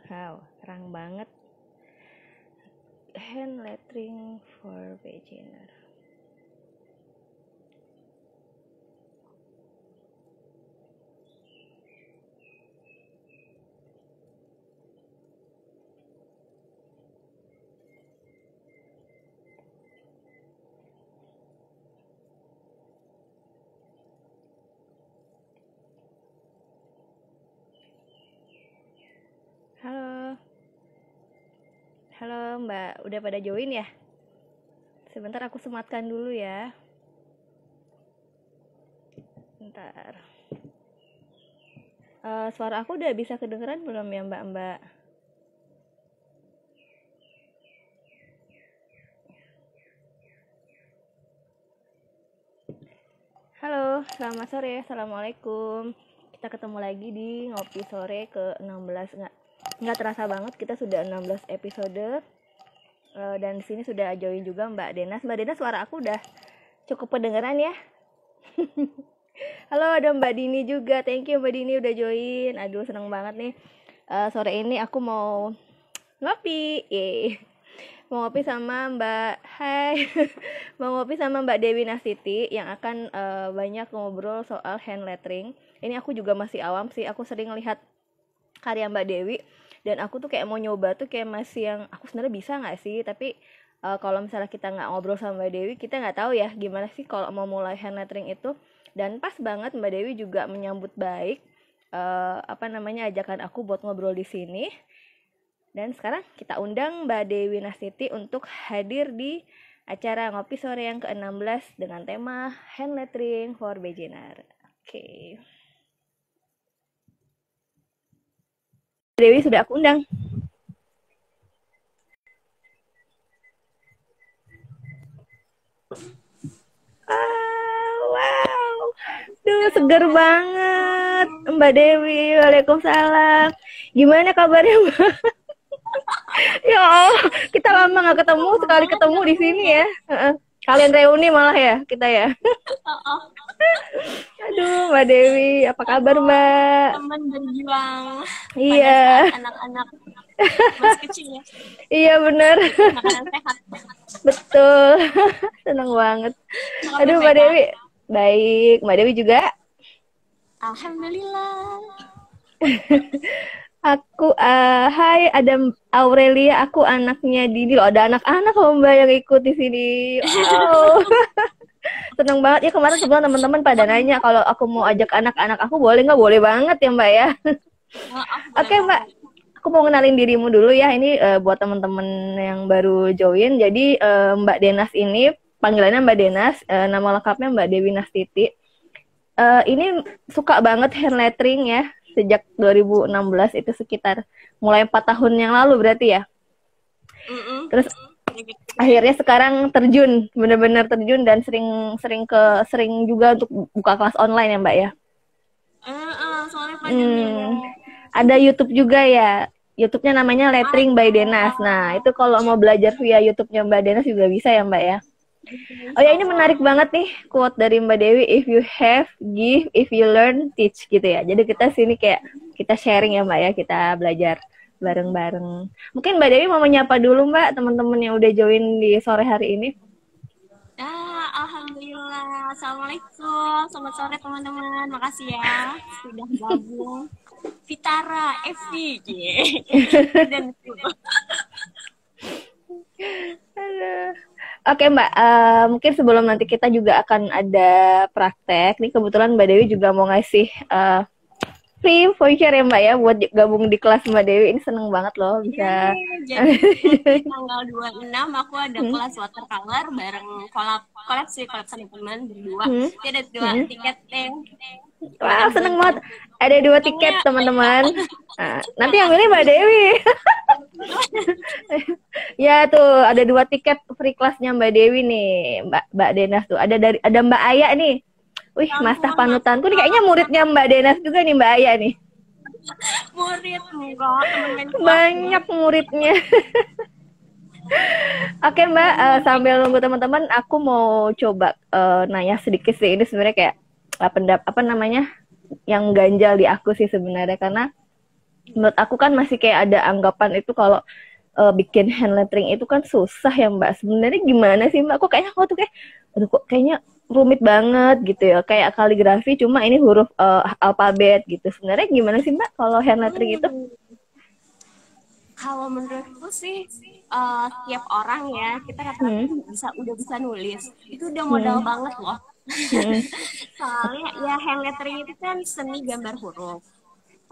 Wow, terang banget. Hand lettering for beginner. Halo. Halo Mbak, udah pada join ya? Sebentar aku sematkan dulu ya. Bentar. Suara aku udah bisa kedengeran belum ya Mbak-Mbak? Halo, selamat sore. Assalamualaikum. Kita ketemu lagi di Ngopi Sore ke-16. Nggak terasa banget, kita sudah 16 episode. Dan di sini sudah join juga Mbak Denas. Mbak Denas, suara aku udah cukup kedengeran ya? Halo, ada Mbak Dini juga. Thank you Mbak Dini udah join. Aduh, seneng banget nih. Sore ini aku mau ngopi. Mau ngopi sama Mbak mau ngopi sama Mbak Dewi Nastiti yang akan banyak ngobrol soal hand lettering. Ini aku juga masih awam sih. Aku sering lihat karya Mbak Dewi dan aku tuh kayak mau nyoba tuh kayak masih yang aku sebenarnya bisa nggak sih, tapi kalau misalnya kita nggak ngobrol sama Mbak Dewi, kita nggak tahu ya gimana sih kalau mau mulai hand lettering itu. Dan pas banget Mbak Dewi juga menyambut baik ajakan aku buat ngobrol di sini. Dan sekarang kita undang Mbak Dewi Nastiti untuk hadir di acara Ngopi Sore yang ke-16 dengan tema hand lettering for beginner. Oke. Dewi sudah aku undang. Wow. Duh, seger banget Mbak Dewi. Waalaikumsalam. Gimana kabarnya Mbak? Ya Allah, kita lama gak ketemu, sekali ketemu di sini ya. Kalian reuni malah ya, kita ya. Aduh, Mbak Dewi, apa kabar Mbak? Teman berjuang. Iya. Anak-anak masih kecil ya. Iya benar. Makanan sehat. Betul. Senang banget. Aduh Mbak Dewi, baik. Mbak Dewi juga? Alhamdulillah. Aku, hai, ada Aurelia, aku anaknya Dini. Loh, ada anak-anak loh Mbak yang ikut di sini. Wow. Seneng banget ya, kemarin sebelum teman-teman pada nanya kalau aku mau ajak anak-anak aku boleh nggak? Boleh banget ya Mbak ya. Oke Mbak, aku mau kenalin dirimu dulu ya. Ini buat teman-teman yang baru join. Jadi Mbak Denas ini panggilannya Mbak Denas, nama lengkapnya Mbak Dewi Nastiti. Ini suka banget hand lettering ya. Sejak 2016 itu sekitar mulai 4 tahun yang lalu berarti ya. Terus akhirnya sekarang terjun, benar-benar terjun dan sering juga untuk buka kelas online ya Mbak ya. Ada YouTube juga ya. YouTube-nya namanya Lettering by Denas. Nah, itu kalau mau belajar via YouTube-nya Mbak Denas juga bisa ya Mbak ya. Oh ya, ini menarik banget nih quote dari Mbak Dewi, if you have, give, if you learn, teach gitu ya. Jadi kita sini kayak kita sharing ya Mbak ya, kita belajar bareng-bareng. Mungkin Mbak Dewi mau menyapa dulu Mbak, teman-teman yang udah join di sore hari ini. Alhamdulillah. Assalamualaikum. Selamat sore teman-teman. Makasih ya sudah gabung. Vitara, Evi. Dan Oke Mbak, mungkin sebelum nanti kita juga akan ada praktek, nih kebetulan Mbak Dewi juga mau ngasih free voucher ya Mbak ya, buat gabung di kelas Mbak Dewi. Ini seneng banget loh bisa. Jadi tanggal 26 aku ada kelas watercolor bareng kolab sama teman berdua. Jadi ada 2 tiket deh. Wah, seneng banget. Ada 2 tiket teman-teman. Nah, nanti yang milih Mbak Dewi. Ya tuh, ada 2 tiket free kelasnya Mbak Dewi nih, Mbak Denas tuh. Ada Mbak Aya nih. Wih, mastah panutanku nih, kayaknya muridnya Mbak Denas juga nih Mbak Aya nih. Murid enggak, temen banyak muridnya. Oke Mbak, sambil nunggu teman-teman, aku mau coba nanya sedikit sih. Ini sebenarnya kayak yang ganjal di aku sih sebenarnya, karena menurut aku kan masih kayak ada anggapan itu kalau bikin hand lettering itu kan susah ya Mbak. Sebenarnya gimana sih Mbak? Kok kayaknya aku tuh kayak, aduh kok kayaknya rumit banget gitu ya. Kayak kaligrafi cuma ini huruf alfabet gitu. Sebenarnya gimana sih Mbak kalau hand lettering itu? Kalau menurutku sih tiap orang ya kita rata-rata udah bisa nulis. Itu udah modal banget loh. Soalnya ya hand lettering itu kan seni gambar huruf.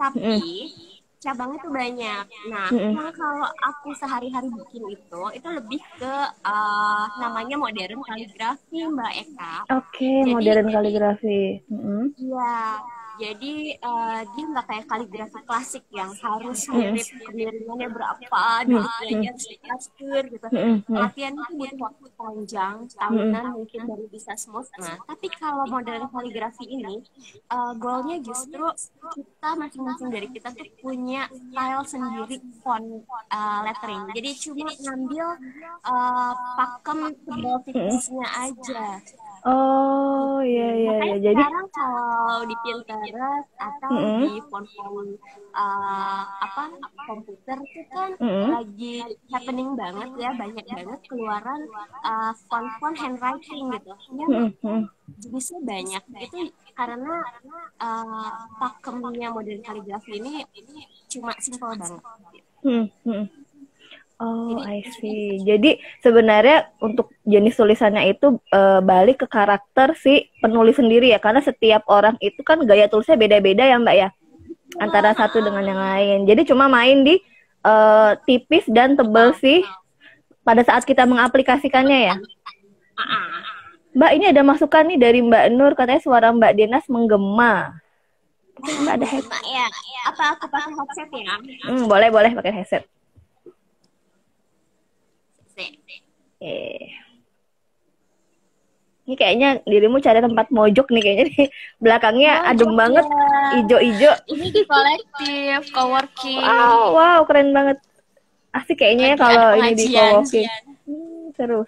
Tapi cabangnya tuh banyak. Nah, kalau aku sehari-hari bikin itu lebih ke namanya modern kaligrafi, Mbak Eka. Oke, modern kaligrafi. Iya, jadi dia nggak kayak kaligrafi klasik yang harus mirip kemiringannya berapa, derajat, tekstur gitu. Latihan itu butuh waktu panjang, tahunan mungkin baru bisa smooth. Nah, tapi kalau modern kaligrafi ini, goalnya justru kita masing-masing dari kita tuh punya style sendiri font lettering. Jadi cuma ngambil pakem tebal tipisnya aja. Oh iya iya iya. Jadi sekarang kalau di Pinterest atau di font-font komputer itu kan lagi happening banget ya, banyak banget keluaran font-font handwriting gitu. Jenisnya banyak. Itu karena pakemnya modern kaligrafi ini cuma simpel banget. Oh, I see. Jadi sebenarnya untuk jenis tulisannya itu balik ke karakter si penulis sendiri ya, karena setiap orang itu kan gaya tulisnya beda-beda ya Mbak ya, antara satu dengan yang lain. Jadi cuma main di tipis dan tebal sih pada saat kita mengaplikasikannya ya. Mbak, ini ada masukan nih dari Mbak Nur, katanya suara Mbak Denas menggema. Mbak ada headset ya? Apa aku pakai headset ya? Boleh pakai headset. Ini kayaknya dirimu cari tempat mojok nih kayaknya nih. Belakangnya adem banget, ijo-ijo. Ini di kolektif coworking. Wow, keren banget. Asik kayaknya ya kalau ini di coworking. Seru.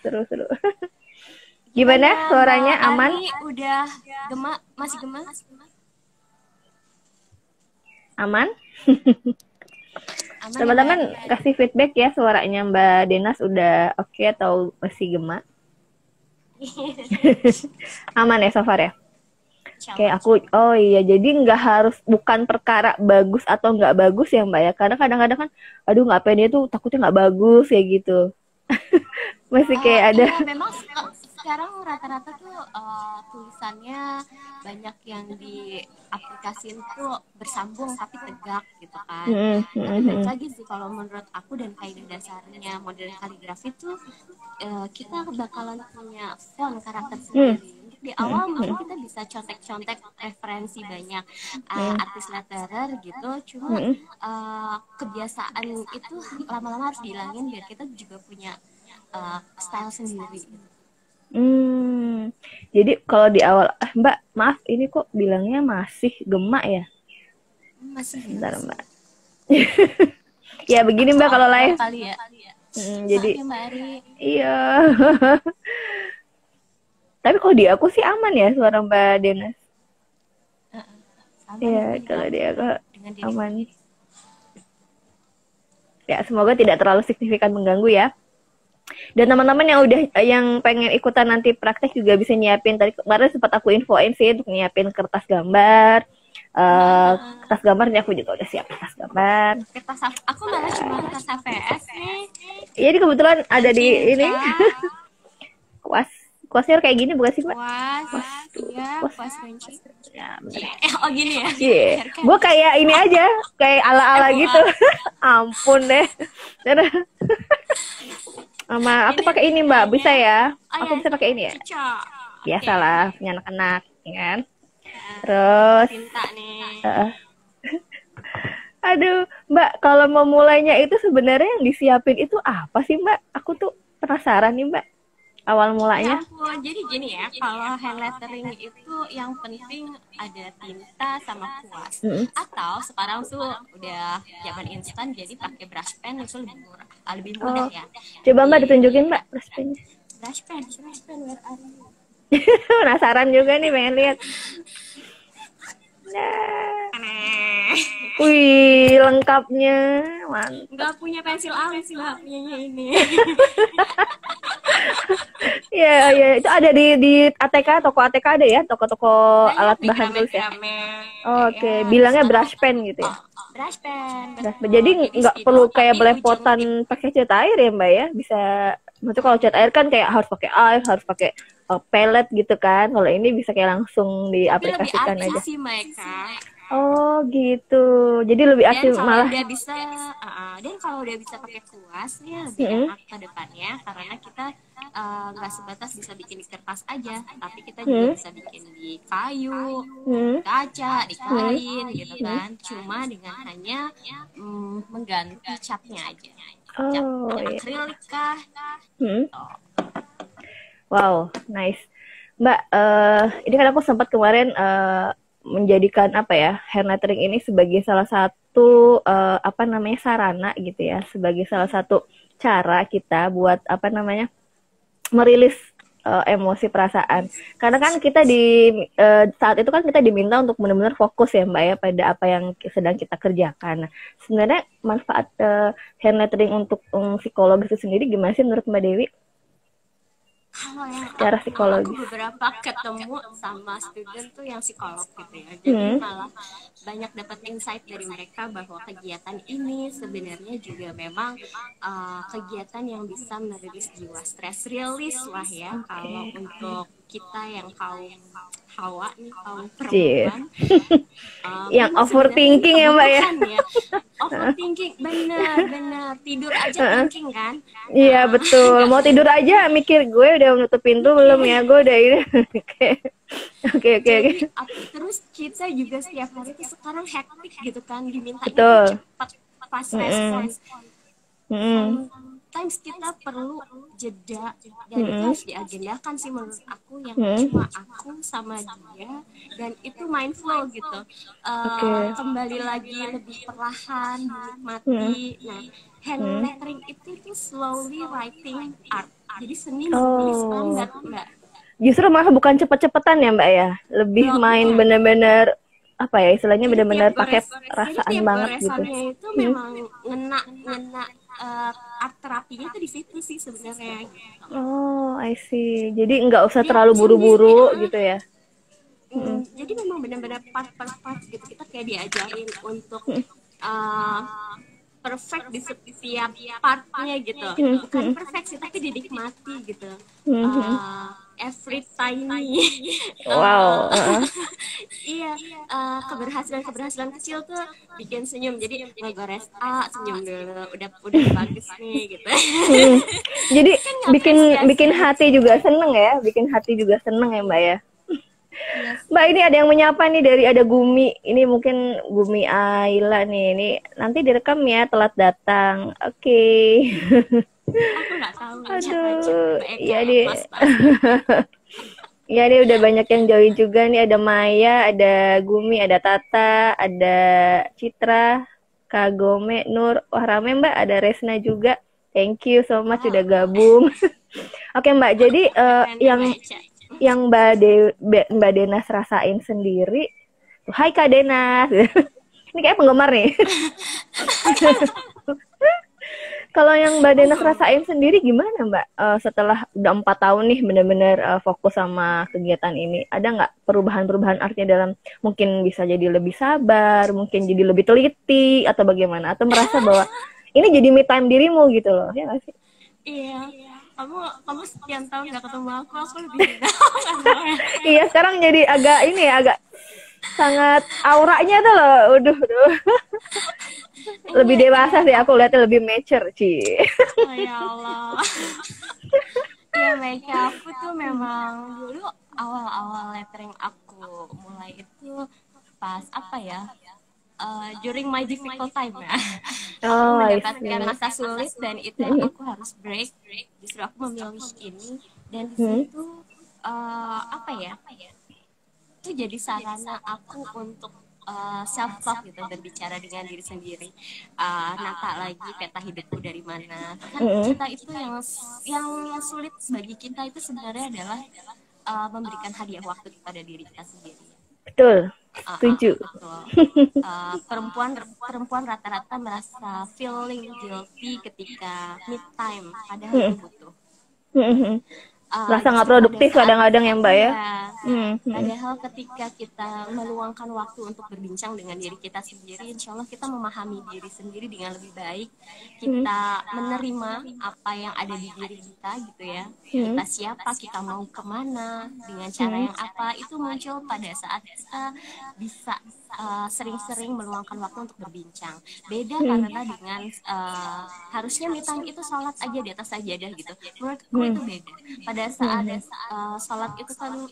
Gimana suaranya, aman? Udah masih gema? Aman? Teman-teman kasih feedback ya, suaranya Mbak Denas udah oke atau masih gema? Aman ya so far ya? Oke, oh iya, jadi nggak harus, bukan perkara bagus atau nggak bagus ya Mbak ya, karena kadang-kadang kan aduh nggak pede tuh, takutnya nggak bagus kayak gitu. Masih kayak ada. Iya, memang sekarang rata-rata tuh tulisannya banyak yang di aplikasi itu bersambung tapi tegak gitu kan. Tapi balik lagi sih kalau menurut aku dan kaidah dasarnya modern kaligrafi tuh kita bakalan punya font karakter sendiri. Di awal mungkin kita bisa contek-contek referensi banyak artis letterer gitu, cuma kebiasaan itu lama-lama harus dihilangin biar kita juga punya style sendiri. Jadi kalau di awal, Mbak, maaf ini kok bilangnya masih gema ya? Masih. Bentar Mbak. Ya begini Mbak kalau live. Kali ya. Jadi Mbak Ari. Iya. Tapi kalau di aku sih aman ya suara Mbak Denas. Iya, kalau di aku aman. Ya, semoga tidak terlalu signifikan mengganggu ya. Dan teman-teman yang pengen ikutan nanti praktek juga bisa nyiapin, tadi kemarin sempat aku infoin sih untuk nyiapin kertas gambar. Kertas gambarnya aku juga udah siap kertas gambar. Aku malah cuma kertas HVS nih. Jadi kebetulan ada di ini. Kuasnya kayak gini bukan sih Mbak? Kuas kunci. Ya, gini ya? Iya. Gue kayak ini aja, kayak ala-ala gitu. Ampun deh. Sama aku pakai ini Mbak, bisa ya? Aku bisa pakai ini ya? Biasalah, punya anak-anak, ya kan? Terus, aduh, Mbak, kalau memulainya itu sebenarnya yang disiapin itu apa sih Mbak? Aku tuh penasaran nih Mbak, awal mulanya. Jadi gini ya, kalau hand lettering itu yang penting ada tinta sama kuas. Atau sekarang tuh udah zaman instan, jadi pakai brush pen itu lebih mudah ya. Coba Mbak ditunjukin Mbak brush pennya. Brush pen, where are you? Penasaran juga nih, pengen lihat. Nah. Wih, lengkapnya. Mantap. Nggak punya pensil alis lah punyanya ini. Iya, iya, itu ada di ATK, toko ATK ada ya, toko-toko alat bahan tulis ya. Oke, Ya, bilangnya sekarang, brush pen gitu ya. Brush pen. Brush pen. Jadi nggak spidol, perlu kayak tapi belepotan ujung pakai cat air ya Mbak ya. Bisa, maksudnya kalau cat air kan kayak harus pakai air, harus pakai pelet gitu kan. Kalau ini bisa kayak langsung tapi lebih diaplikasikan artis aja. sih mereka. Oh gitu. Jadi lebih Dan asik kalau malah. dia bisa, dan kalau dia bisa pakai kuas ya lebih enak ke depannya karena kita nggak sebatas bisa bikin di kertas aja, tapi kita juga bisa bikin di kayu, kaca, di kain gitu kan. Cuma dengan hanya mengganti catnya aja. Cat Iya. akrilik kah? Wow, nice. Mbak, ini kan aku sempat kemarin menjadikan apa ya, hair lettering ini sebagai salah satu apa namanya sarana gitu ya, sebagai salah satu cara kita buat apa namanya merilis emosi perasaan. Karena kan kita di saat itu kan kita diminta untuk benar-benar fokus ya Mbak ya pada apa yang sedang kita kerjakan. Nah, sebenarnya manfaat hair lettering untuk psikolog itu sendiri gimana sih menurut Mbak Dewi? Kalau yang Secara aku psikologis. beberapa ketemu sama student tuh yang psikolog gitu ya, jadi malah banyak dapat insight dari mereka bahwa kegiatan ini sebenarnya juga memang kegiatan yang bisa merilis jiwa, stress release lah ya. Kalau untuk kita yang kaum hawa nih, kaum perempuan, yang overthinking ya Mbak ya. Overthinking, benar tidur aja thinking kan. Iya betul, mau tidur aja mikir gue udah menutup pintu belum ya, gue udah ini. Oke. Terus kita juga setiap hari itu sekarang hektik gitu kan, dimintanya cepat fast response. Sometimes kita perlu jeda dan itu harus diagendakan sih menurut aku, yang cuma aku sama dia dan itu mindful gitu. Kembali lagi lebih perlahan, menikmati. Nah, hand lettering itu tuh slowly writing art. Jadi seni menulis lambat, Mbak. Justru malah bukan cepet-cepetan ya Mbak ya, lebih main bener-bener apa ya istilahnya, bener-bener pakai perasaan banget gitu. Itu memang ngena art terapinya tuh di situ sih sebenarnya. Oh, I see. Jadi nggak usah terlalu buru-buru gitu ya. Jadi memang benar-benar part per part gitu, kita kayak diajarin untuk perfect di setiap partnya gitu. Bukan perfect sih, tapi dinikmati gitu. Every tiny iya, keberhasilan kecil tuh bikin senyum. Jadi ngegores senyum dulu, udah bagus nih gitu. Jadi bikin hati juga seneng ya, Mbak ya. Mbak, ini ada yang menyapa nih dari ada Gumi. Ini mungkin Gumi Ayla nih. Ini nanti direkam ya, telat datang. Oke. Aku nggak tahu. Aduh, iya deh. Ya, dia udah banyak yang join juga nih. Ada Maya, ada Gumi, ada Tata, ada Citra, Kagome, Nur. Wah, rame Mbak. Ada Resna juga. Thank you so much udah gabung. Oke Mbak, jadi yang Mbak Denas rasain sendiri. Hai Kak Denas. Ini kayak penggemar nih. Kalau yang Mbak Denas rasain sendiri gimana Mbak? Setelah udah 4 tahun nih benar-benar fokus sama kegiatan ini, ada nggak perubahan-perubahan artinya dalam mungkin bisa jadi lebih sabar, mungkin jadi lebih teliti atau bagaimana? Atau merasa bahwa ini jadi me time dirimu gitu loh, ya nggak sih? Iya. Kamu sekian tahun nggak ketemu aku lebih iya, sekarang jadi agak sangat auranya tuh loh, udah. Lebih dewasa sih, aku lihatnya lebih mature sih. Oh ya Allah. Ya mereka aku tuh memang dulu awal-awal lettering aku mulai itu pas apa ya? During my difficult time ya. Aku mendapatkan masa sulit dan itu aku harus break. Justru aku memilih ini dan di situ apa ya? Itu jadi sarana aku untuk self love gitu, berbicara dengan diri sendiri, nata lagi peta hidupku dari mana. Kan kita itu yang sulit bagi kita itu sebenarnya adalah memberikan hadiah waktu kepada diri kita sendiri. Betul, setuju. Betul. Perempuan perempuan rata-rata merasa feeling guilty ketika mid time, padahal itu butuh. Rasa nggak Justru pada produktif saat kadang-kadang ya Mbak ya. iya, padahal ketika kita meluangkan waktu untuk berbincang dengan diri kita sendiri, insya Allah kita memahami diri sendiri dengan lebih baik. Kita menerima apa yang ada di diri kita gitu ya. Kita siapa, kita mau kemana, dengan cara yang apa, itu muncul pada saat kita bisa sering-sering meluangkan waktu untuk berbincang. Beda karena dengan harusnya me time itu sholat aja di atas sajadah gitu. Menurutku itu beda. Pada saat sholat itu kan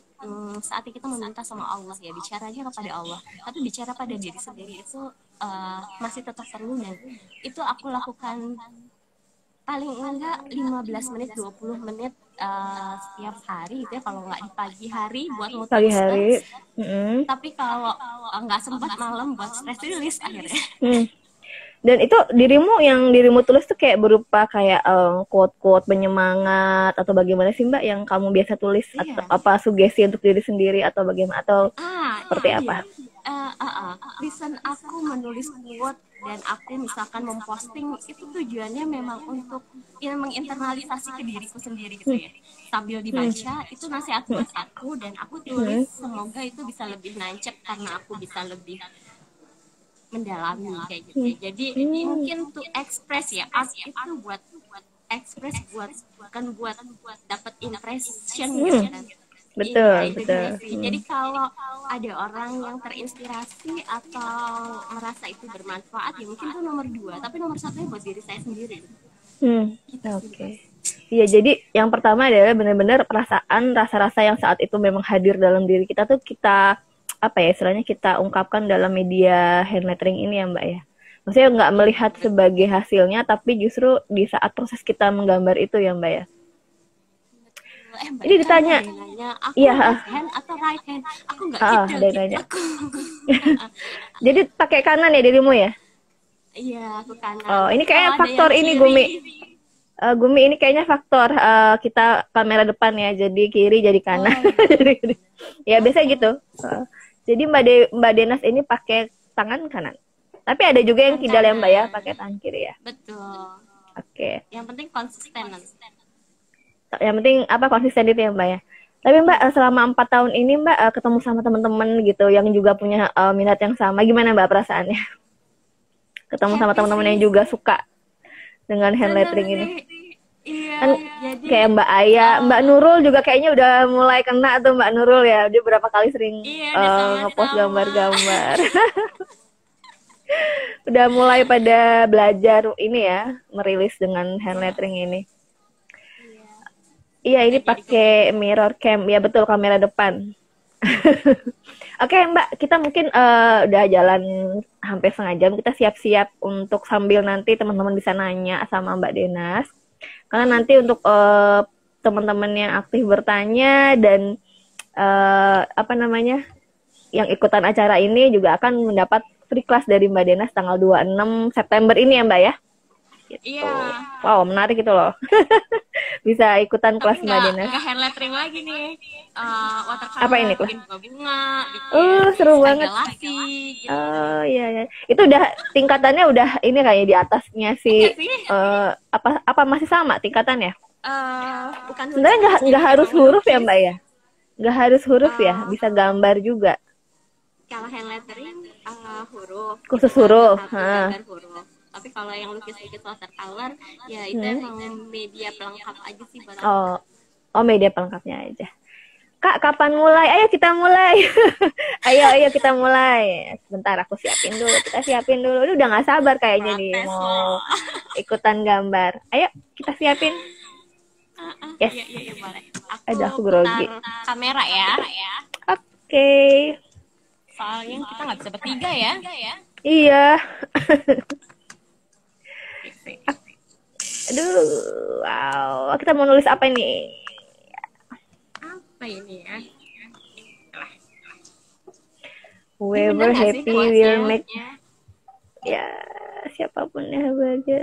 saatnya kita meminta sama Allah ya, bicaranya kepada Allah, tapi bicara pada diri sendiri itu masih tetap perlu, dan itu aku lakukan paling enggak 15 menit 20 menit setiap hari gitu ya, kalau nggak di pagi hari buat Pagi muter-muter, hari. tapi kalau nggak sempat malam buat stress release akhirnya. Dan itu dirimu tulis tuh kayak berupa kayak quote-quote penyemangat atau bagaimana sih Mbak yang kamu biasa tulis, atau apa sugesti untuk diri sendiri atau bagaimana, atau seperti apa? Reason aku menulis quote dan aku misalkan memposting itu tujuannya memang untuk menginternalisasi ke diriku sendiri gitu ya. Sambil dibaca itu nasihat buat aku, dan aku tulis semoga itu bisa lebih nancep karena aku bisa lebih mendalami kayak gitu ya. Jadi mungkin to express ya, art itu buat express, bukan buat dapat impression gitu kan. Betul. Jadi kalau ada orang yang terinspirasi atau merasa itu bermanfaat, ya mungkin itu nomor 2, tapi nomor 1-nya buat diri saya sendiri. Oke. Iya, jadi yang pertama adalah benar-benar perasaan, rasa-rasa yang saat itu memang hadir dalam diri kita tuh kita apa ya istilahnya, kita ungkapkan dalam media hand lettering ini ya Mbak ya. Maksudnya nggak melihat sebagai hasilnya, tapi justru di saat proses kita menggambar itu ya Mbak ya. Ini ditanya, iya, left hand atau right hand? Aku nggak gitu. Jadi pakai kanan ya dirimu ya? Iya, aku kanan. Oh, ini kayaknya faktor ini Gumi. Gumi ini kayaknya faktor kita kamera depan ya, jadi kiri jadi kanan. Ya biasa gitu. Jadi Mbak Denas ini pakai tangan kanan. Tapi ada juga yang tidak ya Mbak ya, pakai tangan kiri ya. Betul. Oke. Yang penting konsisten. Yang penting konsisten itu ya Mbak ya. Tapi Mbak selama 4 tahun ini Mbak ketemu sama teman-teman gitu yang juga punya minat yang sama, gimana Mbak perasaannya? Ketemu sama teman-teman yang juga suka dengan hand lettering ini. Iya, kan jadi kayak Mbak Aya, Mbak Nurul juga kayaknya udah mulai kena tuh Mbak Nurul ya. Dia berapa kali sering ngepost gambar-gambar. Udah mulai pada belajar ini ya, merilis dengan hand lettering ini. Iya, ini pakai mirror cam. Ya betul, kamera depan. Oke Mbak, kita mungkin udah jalan hampir setengah jam. Kita siap-siap untuk sambil nanti teman-teman bisa nanya sama Mbak Denas. Karena nanti untuk teman-teman yang aktif bertanya dan yang ikutan acara ini juga akan mendapat free class dari Mbak Denas tanggal 26 September ini ya Mbak ya? Gitu. Iya. Wow, menarik itu loh. Bisa ikutan kelas Mbak Denas. Nggak hand lettering lagi nih. Watercolor. Apa ini kelas? Bikin bunga, bikin seru banget. Gitu. Oh iya. Itu udah tingkatannya udah ini kayak di atasnya sih. Apa masih sama tingkatannya? Bukan. Sebenarnya nggak harus huruf ya Mbak ya? Nggak harus huruf ya, bisa gambar juga. Kalau hand lettering huruf. Khusus huruf. Gambar huruf. Tapi kalau yang lukis-lukis watercolor, ya itu emang media pelengkap aja sih. Oh media pelengkapnya aja. Kak, kapan mulai? Ayo kita mulai. ayo kita mulai. Sebentar aku siapin dulu. Kita siapin dulu. Lu udah nggak sabar kayaknya nih mau ikutan gambar. Ayo kita siapin. Yes. Iya, boleh. Aku grogi. Kamera ya. Oke. Soalnya kita nggak bisa bertiga ya. Iya. Aduh, wow. Kita mau nulis apa nih? Apa ini ya? Whoever happy will make. Ya, siapapun yang bahagia.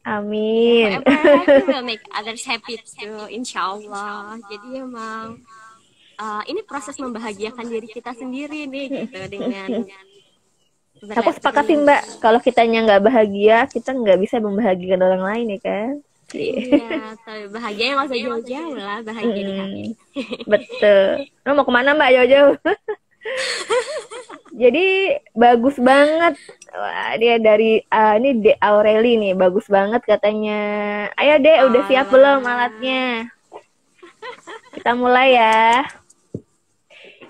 Amin. Whoever happy will make others happy too, insya Allah. Jadi emang ini proses membahagiakan diri kita sendiri nih gitu dengan Aku sepakat sih Mbak, kalau kitanya nggak bahagia, kita nggak bisa membahagiakan orang lain ya kan? Iya, tapi bahagianya nggak usah jauh-jauh lah, bahagia di hati. Betul. Lo mau kemana Mbak jauh-jauh? Jadi bagus banget. Wah, dia dari ini De Aureli nih, bagus banget katanya. Ayo Dek, udah siap belum alatnya? Kita mulai ya.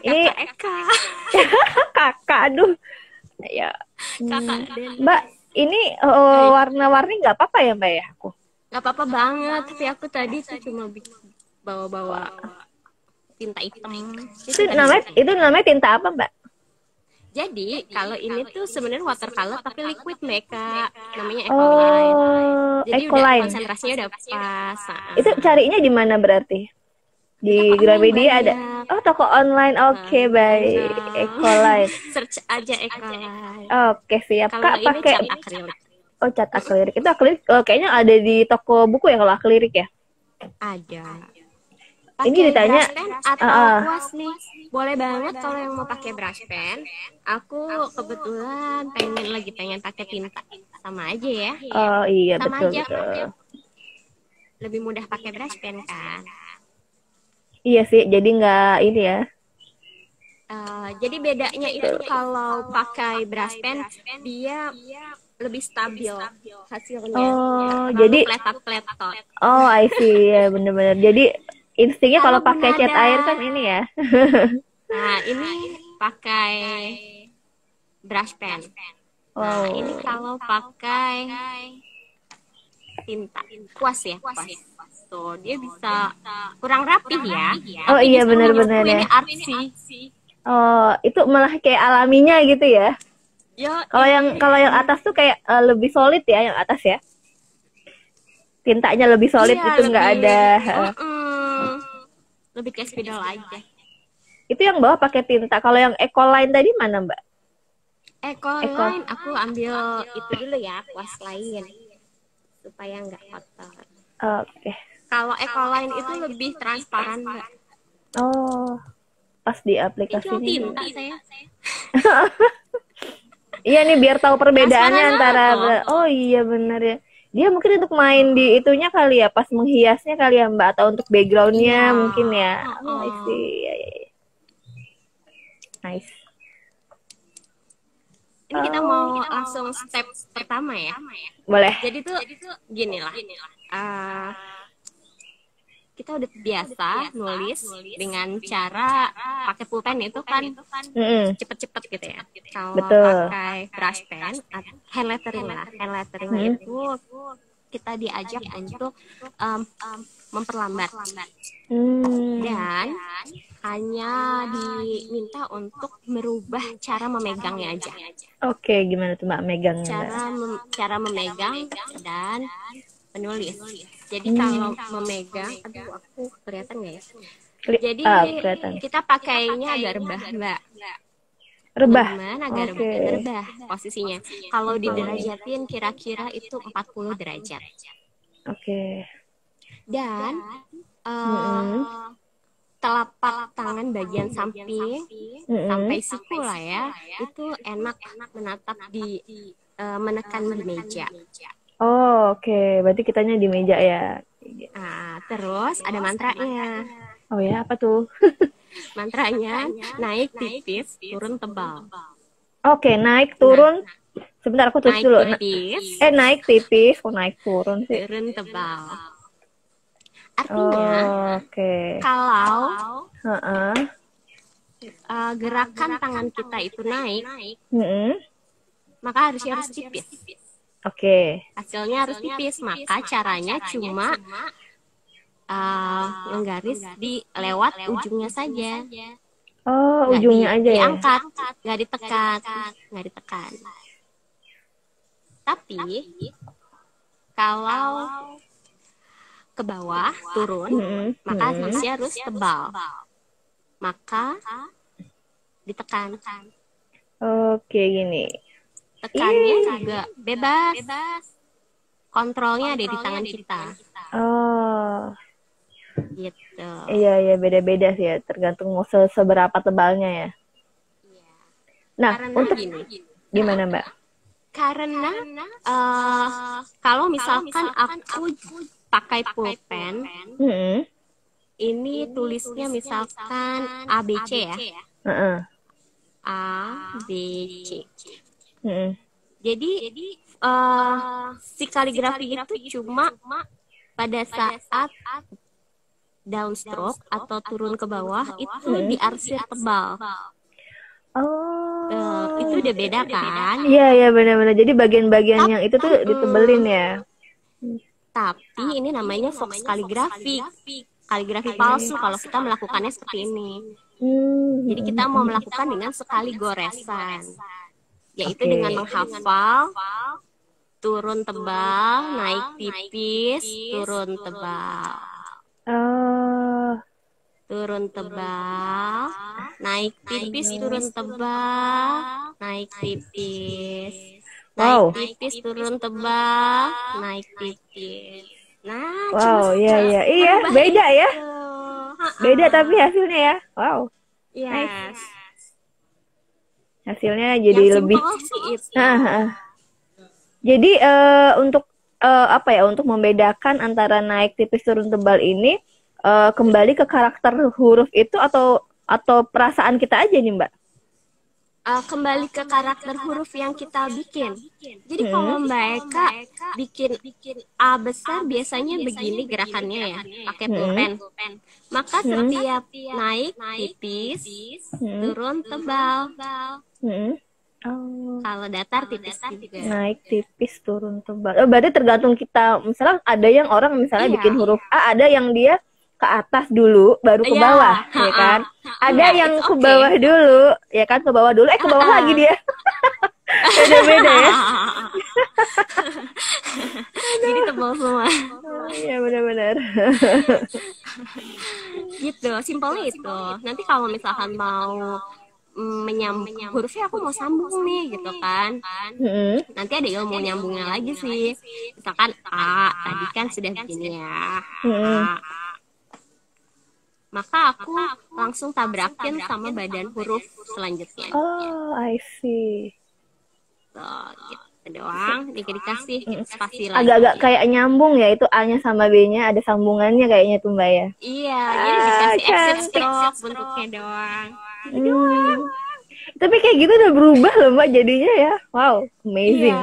Ini Eka. kakak, aduh. Ya. Kakak Mbak, ini warna-warni nggak apa-apa ya Mbak ya? Aku. Nggak apa-apa banget, tapi aku tadi tuh cuma bawa tinta hitam. Itu namanya tinta apa Mbak? Jadi kalau ini tuh sebenarnya watercolor tapi liquid mereka, namanya Ecoline. Jadi udah konsentrasinya udah pas. Itu carinya di mana berarti? Di Gramedia ada. Oh, toko online. Oke, baik. Ecoline. Search aja Ecoline. Oke, siap. Kalau Kak pakai cat akrilik. Oh, cat akrilik. Itu akrilik kayaknya ada di toko buku ya kalau akrilik ya? Ada. Ini ditanya atau kuas nih, boleh banget kalau yang mau pakai brush pen. Aku kebetulan pengen pakai tinta, sama aja ya. Oh iya, sama betul, aja. Betul. Lebih mudah pakai brush pen kan? Iya sih, jadi nggak ini ya. Jadi bedanya itu kalau pakai brush pen dia lebih stabil hasilnya. Oh, jadi pletot. Oh, I see ya, bener-bener. Jadi instingnya kalau pakai cat air kan ini ya. Nah, ini pakai brush pen. Nah, ini kalau pakai tinta kuas ya, kuas. Tuh, dia bisa kurang rapih ya. Oh iya, benar-benar ya. Ini artsy. Oh, itu malah kayak alaminya gitu ya. Kalau yang atas tuh kayak lebih solid ya, yang atas ya. Tintanya lebih solid gitu, nggak ada. Lebih kayak spidol aja. Itu yang bawah pakai tinta. Kalau yang Ecoline tadi mana Mbak? Ecoline aku ambil itu dulu ya, kuas lain supaya nggak kotor. Oke. Kalau Ecoline itu lebih transparan Mbak. Oh, pas di aplikasi ini. Tinta saya. Iya nih biar tahu perbedaannya antara. Oh iya benar ya. Dia mungkin untuk main di itunya kali ya, pas menghiasnya kali ya Mbak, atau untuk backgroundnya mungkin ya. Oh, I see. Nice. Ini kita mau langsung step pertama ya. Boleh. Jadi tuh gini lah. Kita udah biasa nulis dengan cara pakai pulpen itu kan cepet-cepet gitu ya. Kalau pakai brush pen, hand lettering itu kita diajak untuk memperlambat dan hanya diminta untuk merubah cara memegangnya aja. Oke, gimana tuh Mbak megangnya? Cara memegang dan menulis. Jadi kalau memegang, aduh aku kelihatan nggak ya? Jadi kita pakainya agak rebah, Mbak. Rebah? Agak rebah posisinya. Kalau diderajatin kira-kira itu 40 derajat. Oke. Dan telapak tangan bagian samping sampai siku lah ya, itu enak menatap menekan di meja. Oh, oke. Berarti kitanya di meja ya. Nah, terus ada mantranya. Oh ya, apa tuh? Mantranya naik tipis, turun tebal. Oke, naik turun. Sebentar aku tulis dulu. Naik tipis, naik turun sih. Turun tebal. Artinya, kalau gerakan tangan kita itu naik, maka harusnya harus tipis. Oke. Hasilnya harus tipis, maka caranya cuma menggaris di lewat ujungnya saja. Oh, ujungnya aja ya. Diangkat, nggak ditekan. Tapi kalau ke bawah turun, maka hasilnya harus tebal. Maka ditekan. Oke, gini. Tekannya juga bebas. Kontrolnya ada di tangan kita. Oh. gitu. Iya, beda-beda sih ya, tergantung mau seberapa tebalnya ya. Iya. Nah, Karena untuk gini, gimana Mbak? karena kalau misalkan aku pakai pulpen, Hmm. ini tulisnya misalkan ABC ya, Heeh. A B C. Hmm. Jadi si kaligrafi itu cuma pada saat downstroke atau turun ke bawah itu diarsir tebal. Itu Oh. udah beda kan? Iya, benar-benar. Jadi bagian-bagian yang itu tuh ditebelin ya. Tapi ini namanya fox kaligrafi. Kaligrafi palsu kalau kita melakukannya seperti ini. Jadi kita mau melakukan dengan sekali goresan, yaitu dengan menghafal turun tebal, naik tipis, turun tebal. Turun tebal, naik tipis, turun tebal, naik tipis. Naik tipis, turun tebal, naik tipis. Nah, wow, iya, beda ya. Beda tapi hasilnya ya. Wow. Yes. Nice. Hasilnya jadi Yang lebih. sih itu. Jadi untuk apa ya? Untuk membedakan antara naik tipis turun tebal ini kembali ke karakter huruf itu atau perasaan kita aja nih Mbak? Kembali ke karakter huruf yang kita bikin. Jadi kalau mereka bikin A besar biasanya begini gerakannya ya, pakai pulpen. Maka setiap naik tipis, turun tebal. Kalau datar tipis juga. Naik tipis turun tebal. Berarti tergantung kita. Misalnya ada yang orang misalnya bikin huruf A, ada yang dia ke atas dulu baru ke bawah, ya kan? Ada yang ke bawah dulu, ya kan? Ke bawah dulu, ke bawah lagi dia. Beda-beda ya. Jadi tebal semua. Iya benar-benar. Gitu, simpelnya itu. Nanti kalau misalkan mau menyambung hurufnya, aku mau sambung nih gitu kan. Nanti ada ilmu nyambungnya lagi sih. Misalkan A, tadi kan sudah begini ya. A. Maka aku langsung tabrakin sama badan huruf selanjutnya. Oh, I see. Tuh, gitu doang. Dikasih spasi lagi. Agak-agak kayak nyambung ya, itu A-nya sama B-nya ada sambungannya kayaknya tuh Mbak ya. Iya, jadi dikasih exit stroke bentuknya doang. Tapi kayak gitu udah berubah loh Mbak jadinya ya. Wow, amazing.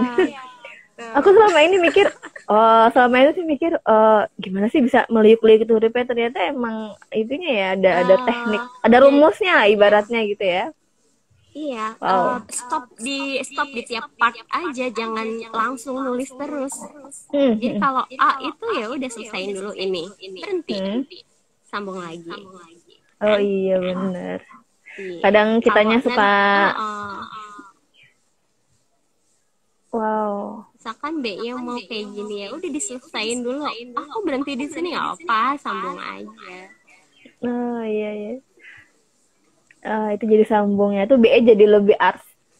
Aku selama ini mikir, gimana sih bisa meliuk-liuk itu hurufnya, ternyata emang itunya ya ada teknik, ada rumusnya lah ibaratnya gitu ya. Iya, stop di tiap part aja, jangan langsung nulis terus. Jadi kalau A itu ya udah selesaiin dulu ini, berhenti, sambung lagi. Oh iya benar. Kadang kitanya suka wow. Misalkan B-nya mau kayak gini ya udah diselesain dulu. Aku berhenti di sini nggak apa, sambung aja. Oh iya. Itu jadi sambungnya tuh B jadi lebih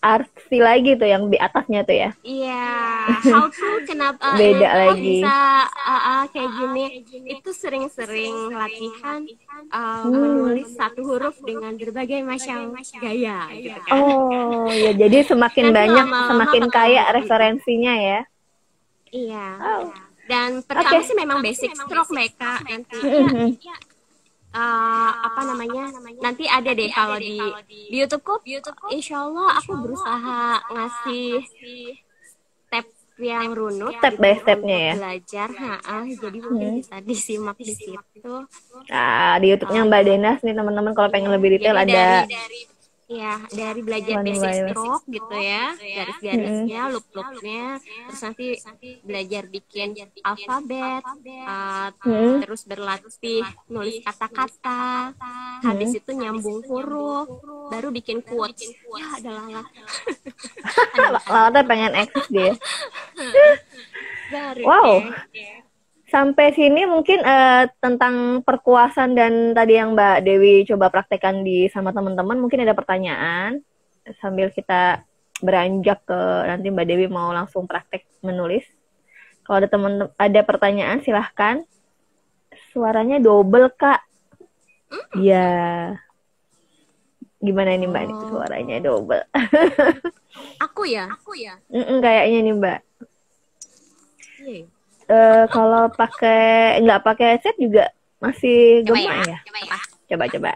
artsy lagi tuh yang di atasnya tuh ya. Iya, how to kenapa beda lagi bisa kayak gini. Itu sering-sering latihan menulis satu huruf dengan berbagai macam gaya gitu kan. Oh ya, jadi semakin banyak semakin kaya referensinya ya. Iya. Dan pertama sih memang basic stroke mereka, nanti nanti ada deh kalau di YouTubeku, insya Allah aku berusaha ngasih step yang runut, step by stepnya ya, belajar. Jadi mungkin bisa disimak di situ. Di YouTube-nya Mbak Denas nih teman-teman, kalau pengen lebih detail ada dari belajar basic stroke gitu ya, garis-garisnya, loop-loopnya, terus nanti belajar bikin alfabet, terus berlatih nulis kata-kata, habis itu nyambung huruf, baru bikin quotes. Ya ada lalat. Lalatnya pengen eksis dia. Wow. Sampai sini mungkin tentang perkuasan dan tadi yang Mbak Dewi coba praktekkan sama teman-teman, mungkin ada pertanyaan sambil kita beranjak ke nanti Mbak Dewi mau langsung praktek menulis. Kalau ada pertanyaan silahkan. suaranya double, Kak. Ya. Gimana nih Mbak? Suaranya double. Aku ya? Kayaknya nih Mbak. Iya. Kalau nggak pakai headset juga masih gema ya? Coba.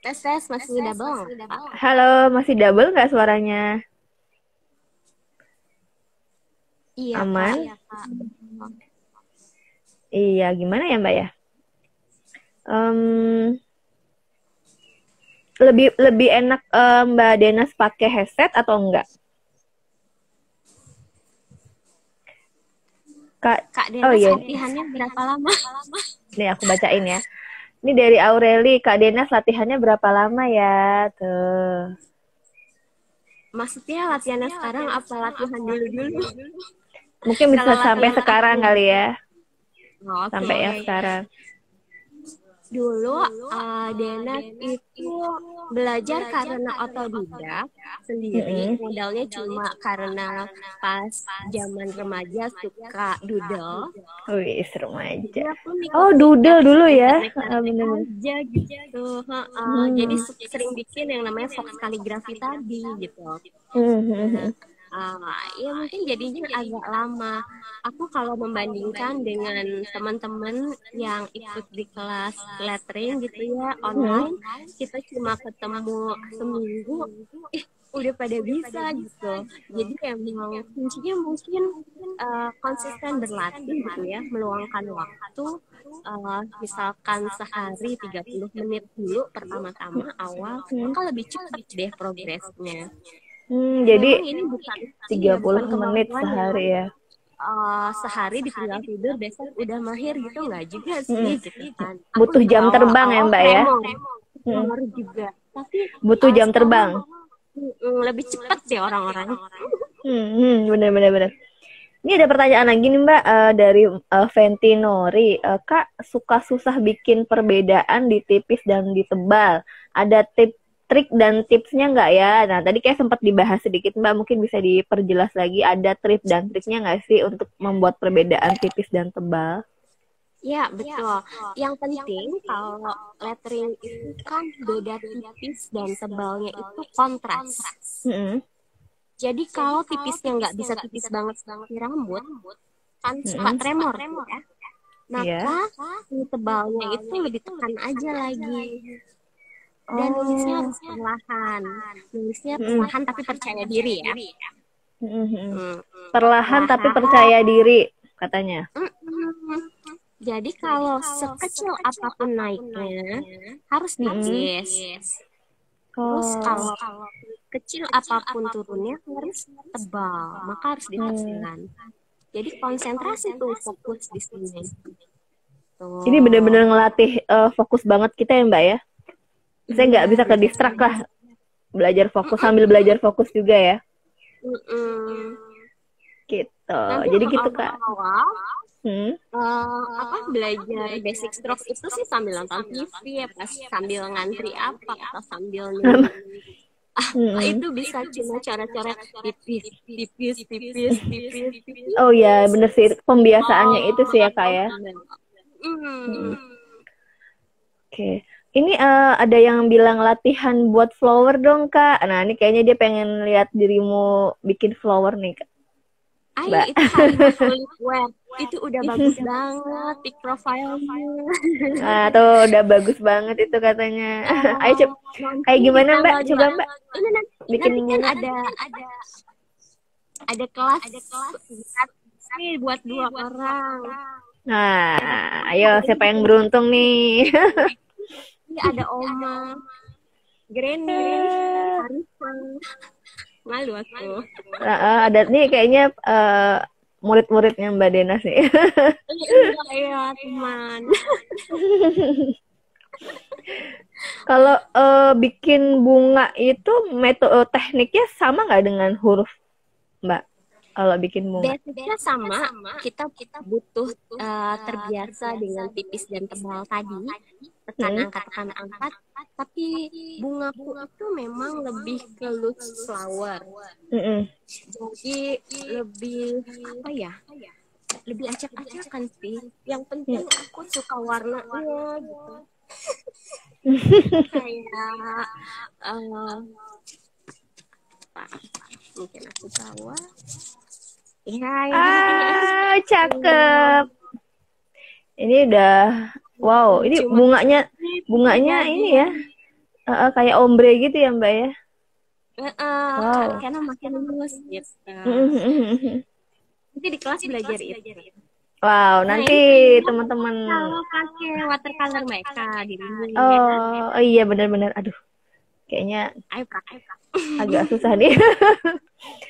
Tes masih double. Halo, masih double nggak suaranya? Iya, aman? Kak. Iya, gimana ya Mbak ya? Lebih enak Mbak Denas pakai headset atau enggak? Kak Denas latihannya berapa lama? Nih aku bacain ya. Ini dari Aureli, Kak Denas latihannya berapa lama ya? Tuh. Maksudnya latihannya sekarang apa latihan dulu? Mungkin bisa sampai sekarang kali ya. Sampai yang sekarang. Dulu Denas itu belajar karena otodidak sendiri. Modalnya cuma karena pas zaman remaja suka doodle. Wih, remaja. Oh, doodle dulu ya. Bener-bener aja gitu. Jadi sering bikin yang namanya fox kaligrafi tadi gitu. Ya mungkin jadinya agak lama. Aku kalau membandingkan dengan teman-teman yang ikut di kelas lettering gitu ya online, kita cuma ketemu seminggu, udah pada bisa gitu. Jadi emang kuncinya mungkin konsisten berlatih gitu ya, meluangkan waktu. Misalkan sehari 30 menit dulu pertama-tama awal, maka lebih cepat deh progresnya. Jadi ini bukan 30 menit sehari ya. Sehari ditinggal tidur besok udah mahir gitu nggak juga sih gitu kan. Butuh jam terbang ya Mbak ya. Juga. Tapi butuh jam terbang. Lebih cepat sih orang-orang. Bener. Ini ada pertanyaan lagi nih Mbak dari Venti Nori. Kak suka susah bikin perbedaan di tipis dan di tebal. Ada trik dan tipsnya nggak ya? Nah, tadi kayak sempat dibahas sedikit Mbak, mungkin bisa diperjelas lagi. Ada trik dan triknya nggak sih untuk membuat perbedaan tipis dan tebal? Ya, betul. Yang penting kalau lettering itu kan beda tipis dan tebalnya itu kontras. Jadi kalau tipisnya nggak bisa tipis banget di rambut, kan suka tremor ya. Maka tebalnya itu lebih tekan aja lagi. Dan nulisnya harus perlahan. Nulisnya perlahan tapi percaya diri ya. Perlahan tapi percaya diri katanya. Jadi kalau sekecil apapun naiknya harus tipis. Terus kalau kecil apapun turunnya harus tebal, maka harus ditekan. Jadi konsentrasi tuh fokus di sini. Ini benar-benar ngelatih fokus banget kita ya Mbak ya. Saya nggak bisa ke distract lah, belajar fokus sambil belajar fokus juga ya. Gitu. Nanti jadi gitu Kak. Belajar basic strokes itu sih sambil nonton TV ya, pas sambil ngantri apa atau sambil itu bisa cuma coret-coret tipis. Oh ya bener sih, pembiasaannya itu sih ya Kak ya. Oke. Ini ada yang bilang latihan buat flower dong Kak. Nah ini kayaknya dia pengen lihat dirimu bikin flower nih Kak. Itu itu udah bagus banget pic profile-nya. Nah tuh udah bagus banget itu katanya. Ayo coba kayak gimana Mbak? Coba Mbak. Ini bikin kan ada kelas nih buat 2 orang. Nah, ayo siapa yang beruntung nih? Ini ada Oma, Granny, Arifan. Malu aku. Ada nih kayaknya murid-muridnya Mbak Denas nih. Iya, teman. Kalau bikin bunga itu metode tekniknya sama nggak dengan huruf Mbak? Kalau bikin bunga? Basicnya sama. Kita butuh terbiasa dengan tipis dan tebal tadi. Tekan angka. Tapi bungaku itu memang lebih ke loose flower. Jadi lebih apa ya? Lebih acak-acakan sih. Yang penting aku suka warnanya gitu. Kayak mungkin aku bawa. Ya, cakep. Ini udah wow, ini bunganya ini ya. Kayak ombre gitu ya, Mbak ya. Wow. Karena makin halus gitu. Nanti di kelas belajar itu. Wow, nanti teman-teman kalau pakai watercolor mereka di rumah. Oh iya benar-benar. Aduh, kayaknya agak susah nih.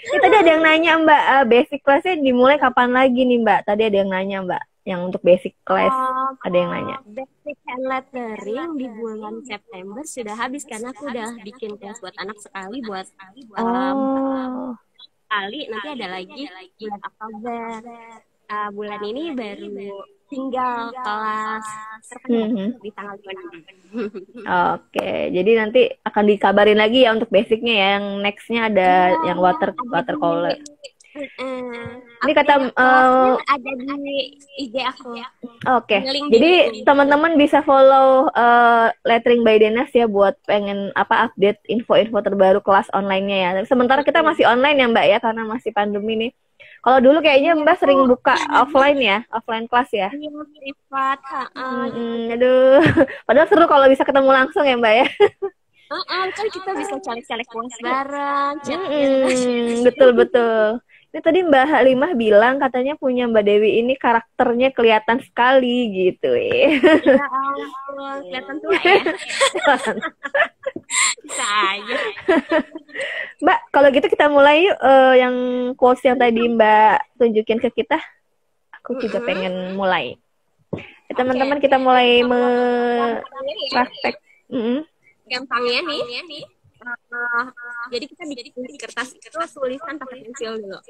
Ini tadi ada yang nanya Mbak, basic class-nya dimulai kapan lagi nih Mbak? Tadi ada yang nanya Mbak, yang untuk basic class ada yang nanya. Basic and lettering di bulan September sudah habis karena aku udah bikin kelas buat anak sekali buat kali nanti ada lagi bulan Oktober. Bulan ini baru tinggal kelas di tanggal 26. Oke, jadi nanti akan dikabarin lagi ya untuk basicnya ya. Yang nextnya ada yang watercolor. Ini kata ada di IG aku. Oke. Jadi teman-teman bisa follow Lettering by Denas ya buat pengen update info-info terbaru kelas online-nya ya. Sementara kita masih online ya Mbak ya karena masih pandemi nih. Kalau dulu kayaknya Mbak sering buka offline ya, offline kelas ya. Iya, privat. Aduh, padahal seru kalau bisa ketemu langsung ya Mbak ya. Kan kita bisa caleg-caleg kelas bareng. Betul. Ini tadi Mbak Halimah bilang katanya punya Mbak Dewi ini karakternya kelihatan sekali gitu ya. Ya ampun, kelihatan tua ya. Bisa aja. Mbak, kalau gitu kita mulai yuk yang quotes yang tadi Mbak tunjukin ke kita. Aku juga pengen mulai. Teman-teman kita mulai praktek. Gampangnya nih. Jadi kita bikin di kertas itu tulisan pakai pensil dulu.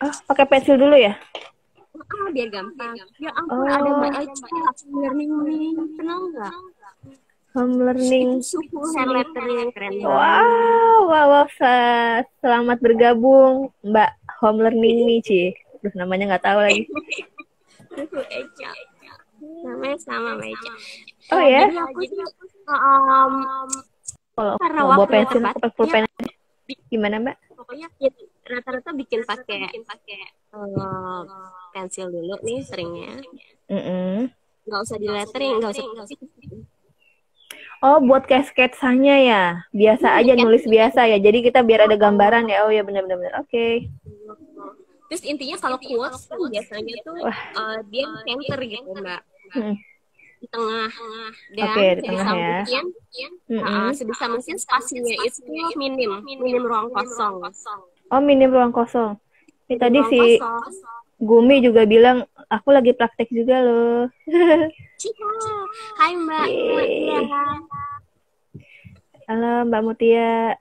Oh, pakai pensil dulu ya? Biar gampang. Ya ampun, ada Mbak Eca, learning nih. Kenal nggak? Home learning. Hand lettering keren banget. Wow. Selamat bergabung Mbak Home learning nih, Ci. Duh, namanya nggak tahu lagi. Eca. Namanya sama Mbak Eca. Oh ya? Jadi karena bawa pensil pakai pulpen gimana Mbak? Pokoknya rata-rata bikin pakai pensil dulu nih seringnya. Nggak usah di lettering, nggak usah. Oh, buat kayak sketsanya ya. Biasa aja nulis biasa ya. Jadi kita biar ada gambaran ya. Oh ya benar-benar. Oke. Terus intinya kalau quotes kan biasanya tuh dia center gitu Mbak. Di tengah dan di tengah ya. Sebisa mungkin spasinya itu minim ruang kosong. Oh, minim ruang kosong. Ini tadi si Gumi juga bilang aku lagi praktek juga loh. Hai Mbak Mutia. Halo Mbak Mutia.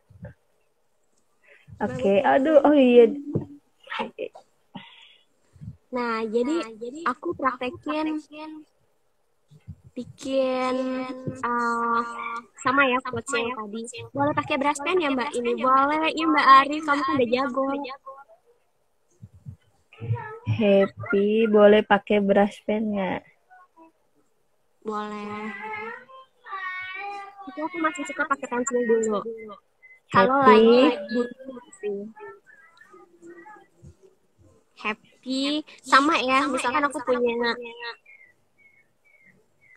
Oke. Aduh, oh iya. Nah, jadi aku praktekin bikin sama ya quotes yang tadi. Boleh pakai brush pen ya Mbak? Ini boleh ya Mbak Ari, kamu kan udah jago. Happy, boleh pakai brush pen nggak? Boleh. Itu aku masih suka pakai pensil dulu. Kalau lagi butuh sih. Happy sama ya, misalkan aku punya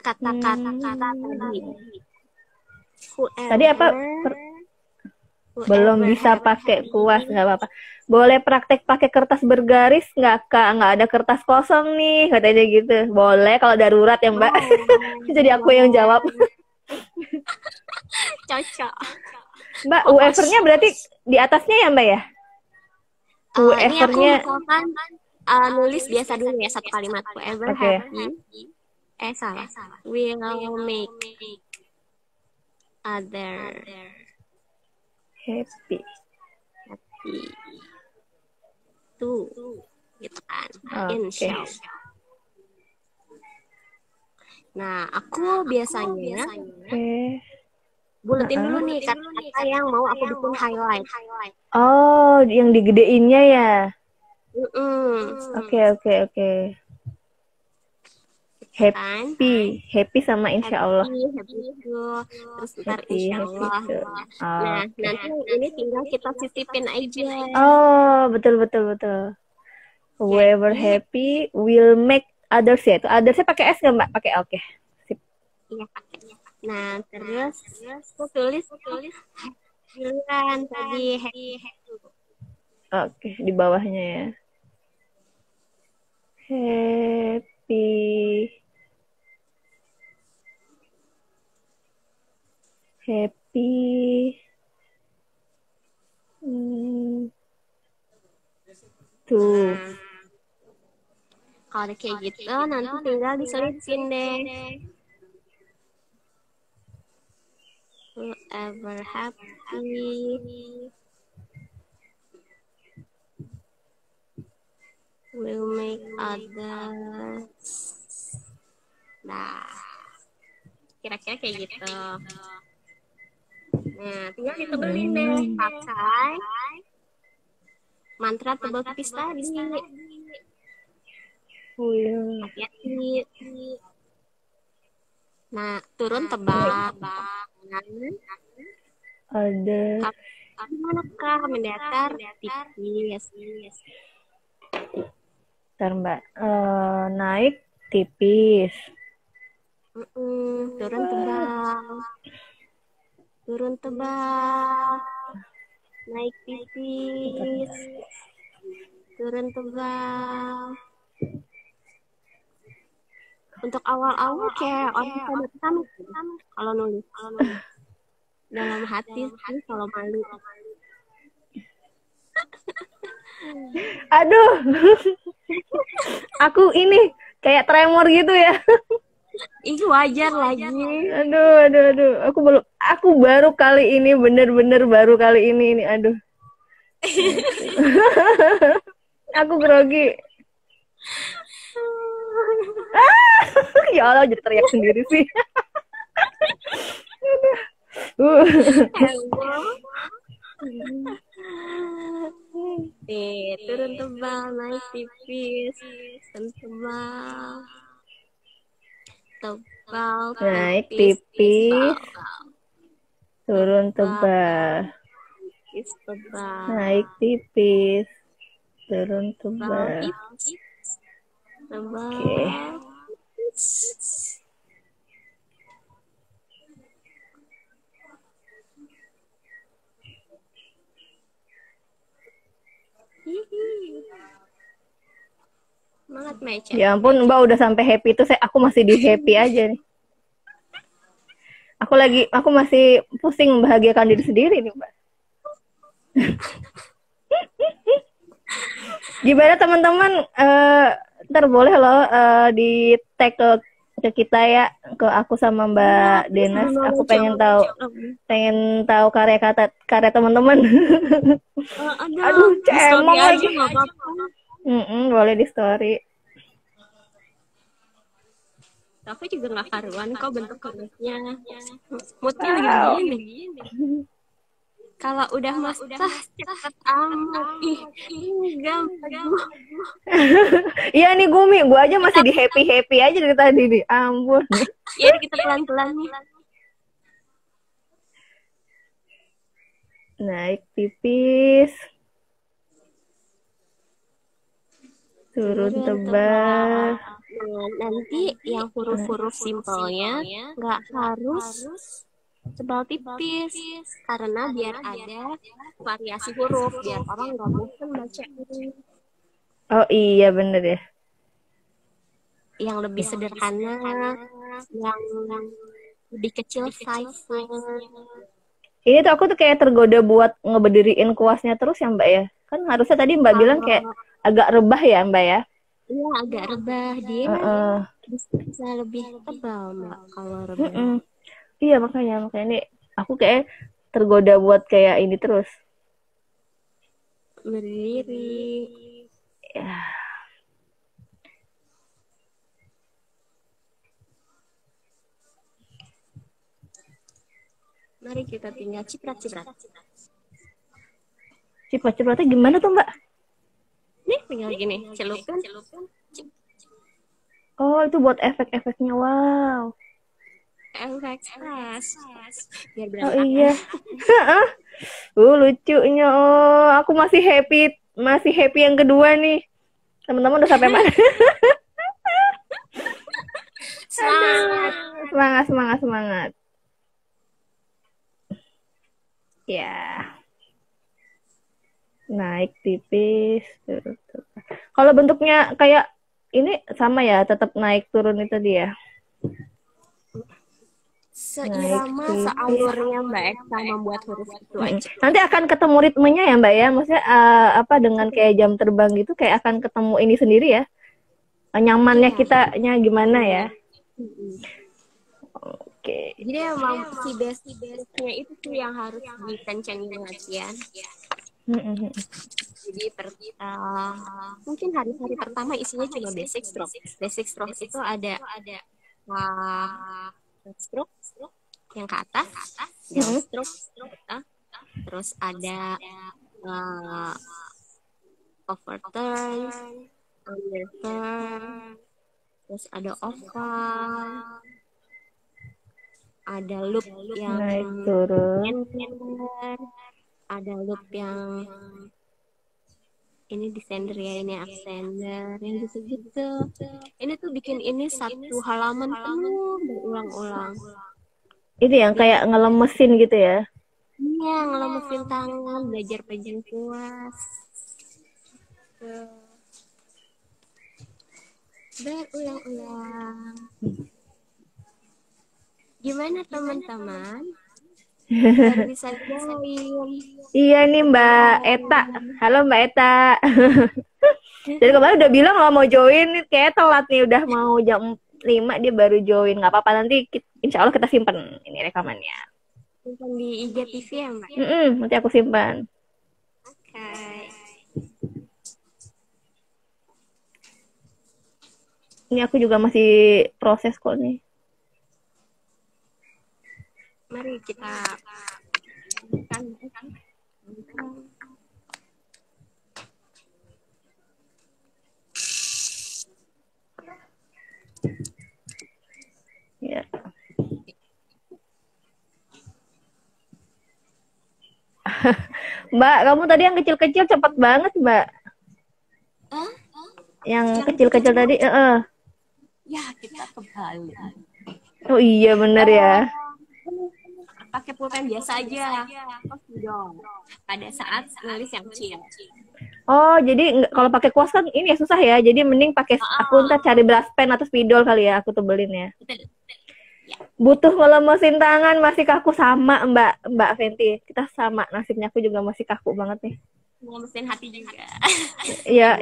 kata-kata tadi apa? Belum bisa pakai kuas, nggak apa-apa. Boleh praktek pakai kertas bergaris nggak Kak? Nggak ada kertas kosong nih, katanya gitu. Boleh kalau darurat ya Mbak. Jadi aku yang jawab. Cocok. Mbak, whoever-nya berarti di atasnya ya Mbak ya? Whoever-nya. Ini aku misalkan nulis biasa dulu ya satu kalimat. Whoever happy. Salah. Will make other happy. Tuh, gitu kan. Insya Allah. Nah, aku biasanya buletin dulu nih kata-kata yang mau aku bikin highlight. Oh, yang digedeinnya ya. Mm-mm. Oke. Happy sama insya Allah. Happy itu. Terus ntar insya Happy Allah. itu. Nah, Oke. nanti yang ini tinggal kita sisipin aja. Oh, betul. Whoever Jadi, happy will make others ya. Itu othersnya pakai S nggak Mbak? Pakai oke. Sip. iya pakai. Nah, terus aku tulis duluan tadi happy. Oke, di bawahnya ya. Happy. Tuh. Nah, kalau udah kayak gitu, nanti tinggal diselipin deh. Whoever happy will make others. Nah, kira-kira kayak gitu. Nah, tinggal ditebelin deh pakai mantra tebel tipis tadi. Hati-hati. Nah, turun tebal. Ada. Gimana kak? Mendatar tipis. Bentar Mbak. Naik tipis. Turun tebal. Turun tebal. Naik tipis. Turun tebal. Untuk awal-awal kayak orang pada pertama kalau nulis dalam hati sih kalau malu. Aduh. Aku ini kayak tremor gitu ya. Itu wajar lagi. Aduh. Aku baru kali ini bener-bener baru kali ini aduh. Aku grogi. Ya Allah, jadi teriak sendiri sih. Nih, turun tebal, naik tipis, turun tebal, naik tipis, turun tebal, naik tipis, turun tebal. Oke. Semangat Meca. Ya ampun Mbak udah sampai happy itu aku masih di happy aja nih. Aku masih pusing membahagiakan diri sendiri nih Mbak. Gimana teman-teman? Ntar boleh loh di tag ke kita ya, ke aku sama Mbak Denas. Aku pengen tahu karya teman-teman. Aduh, cemong lagi. Boleh di story. Tapi juga nggak karuan kok bentuk bentuknya. Moodnya lagi begini. Kalau udah mastah cepet amat. Enggak. Iya nih Gumi, gue aja masih di happy aja dari tadi nih. Ampun. Ya kita pelan-pelan nih. Naik tipis. Turun tebal. Nah, nanti yang huruf-huruf simpelnya nggak harus tebal tipis karena biar ada variasi huruf biar orang nggak bosan baca. Oh iya bener ya. Yang lebih sederhana, yang lebih kecil size-nya. Ini tuh aku tuh kayak tergoda buat ngeberdiriin kuasnya terus ya Mbak ya. Kan harusnya tadi Mbak bilang kayak agak rebah ya Mbak ya. Iya agak rebah dia bisa lebih tebal Mbak kalau rebah. Iya makanya nih aku kayak tergoda buat kayak ini terus. Berdiri. Ya. Mari kita tinggal ciprat-ciprat. Ciprat-cipratnya gimana tuh Mbak? Nih tinggal gini, celupkan. Oh, itu buat efek-efeknya. Wow. Efek stres. Biar Oh berantakan. iya. Lucunya. Oh, aku masih happy yang kedua nih. Teman-teman udah sampai mana? Semangat. Ya. Naik tipis. Kalau bentuknya kayak ini sama ya, tetap naik turun itu dia. Seirama sealurnya Mbak Eka membuat huruf itu aja. Nanti akan ketemu ritmenya ya Mbak ya, maksudnya apa dengan kayak jam terbang gitu kayak akan ketemu ini sendiri ya, nyamannya kitanya gimana ya. Oke. Jadi emang si basic-nya itu tuh yang harus dikencengin latihan. Jadi mungkin hari-hari pertama isinya cuma basic stroke. Basic stroke itu ada stroke yang ke atas, down stroke, terus ada overturn, underturn, terus ada oval, ada loop yang naik turun, ada loop yang ini descender ya, ini ascender, yang gitu-gitu. Ini tuh bikin ini satu halaman penuh berulang-ulang. Ini yang kayak ngelemesin gitu ya? Iya, ngelemesin tangan, belajar pegang kuas. Berulang-ulang. Gimana teman-teman? Baru bisa join. Iya nih Mbak Eta. Halo Mbak Eta. Jadi kemarin udah bilang lo mau join, kayak telat nih, udah mau jam 5 dia baru join. Nggak apa-apa, nanti insya Allah kita simpen ini rekamannya. Simpan di IGTV ya Mbak? Nanti aku simpan. Oke. Ini aku juga masih proses kok nih. Mari kita ya. Mbak, kamu tadi yang kecil-kecil cepet banget Mbak. Yang kecil-kecil tadi, Ya, kita kebalik. Oh iya bener ya. Pakai pulpen biasa aja. Dong. Pada saat nulis yang kecil. Oh, jadi kalau pakai kuas kan ini ya susah ya. Jadi mending pakai aku ntar cari brush pen atau spidol kali ya, aku tebelin ya. Butuh ngelemesin tangan, masih kaku sama Mbak Fenty. Kita sama nasibnya, aku juga masih kaku banget nih. Ngelemesin hati juga. Iya,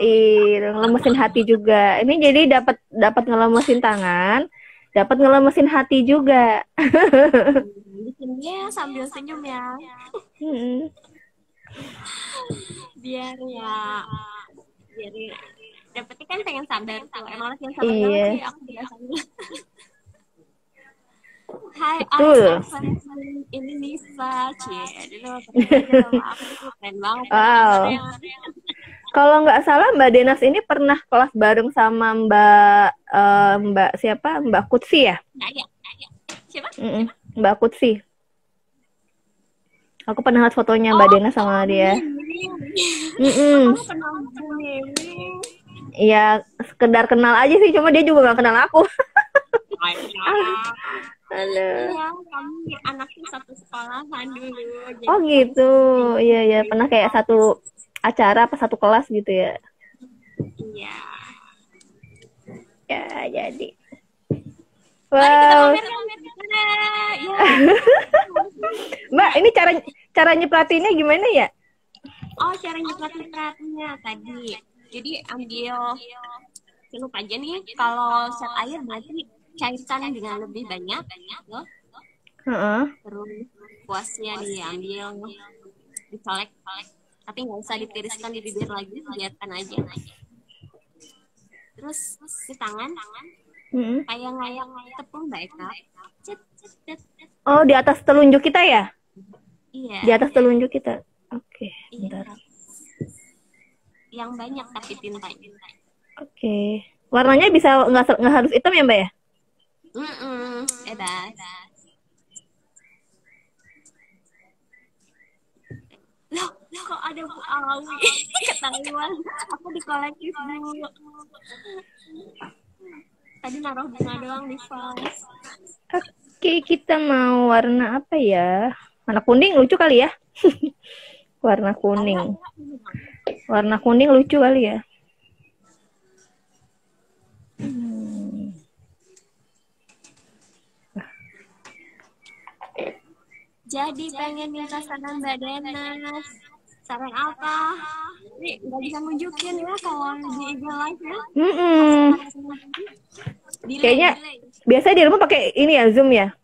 ngelemesin hati juga. Ini jadi dapat ngelemesin tangan, dapat ngelemesin hati juga. Bikinnya sambil senyum ya. Biar dapetnya kan pengen sabar tuh. Emang yang sabar banget sih, aku juga sabar. Hai, ini Nisa, aku keren banget. Wow. Kalau nggak salah Mbak Denas ini pernah kelas bareng sama Mbak siapa? Mbak Kutsi ya? Iya. Siapa? Mbak Kutsi. Aku pernah lihat fotonya Mbak Denas sama dia. Iya, sekedar kenal aja sih, cuma dia juga nggak kenal aku. Halo. Iya, kami anaknya satu sekolahan dulu. Oh gitu, iya pernah kayak satu acara apa satu kelas gitu ya? Iya. Ya jadi. Wow. Mbak, ini cara nyeplatinnya gimana ya? Oh, cara nyeplat-nyeplatnya tadi. Jadi ambil celup aja nih. Kalau set air berarti cairkan dengan lebih banyak loh. Terus kuasnya diambil, dicolek, tapi nggak usah ditiriskan di bibir lagi, biarkan aja. Terus di tangan kayak ngayang tepung Mbak Eka. Oh, di atas telunjuk kita ya? Iya. Di atas telunjuk kita. Oke, Iya. bentar. Yang banyak tapi tintanya. Oke. Warnanya bisa nggak harus hitam ya, Mbak ya? Bebas. Loh, kok ada Bu Awi? Ketahuan. Aku dikolektif dulu. Tadi naruh bunga doang di vas. Oke, kita mau warna apa ya? Warna kuning lucu kali ya? Warna kuning. Warna kuning lucu kali ya? Jadi pengen minta saran Mbak Denas. Saran apa? Nih, nggak bisa nunjukin ya kalau di IG Live ya. Kayaknya biasanya di rumah pakai ini ya, Zoom ya?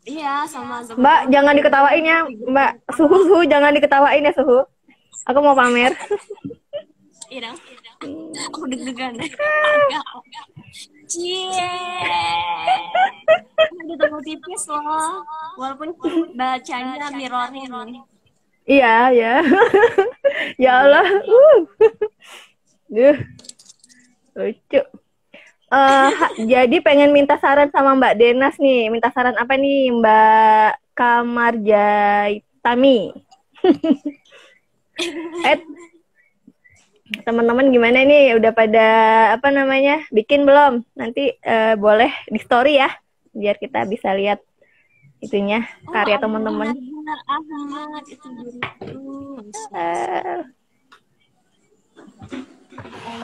Iya, sama Zoom. Mbak, jangan diketawain ya. Mbak, suhu jangan diketawain ya, suhu. Aku mau pamer. Iya, aku deg-degan. Cie. Ada tembok tipis loh. Walaupun bacanya mirroring. Iya, ya. Ya Allah. Lucu. Jadi pengen minta saran sama Mbak Denas nih. Minta saran apa nih, Mbak Kamarjaitami? Teman-teman gimana nih? Udah pada apa namanya? Bikin belum? Nanti boleh di story ya, biar kita bisa lihat itunya karya teman-teman. Ahmad itu diriku.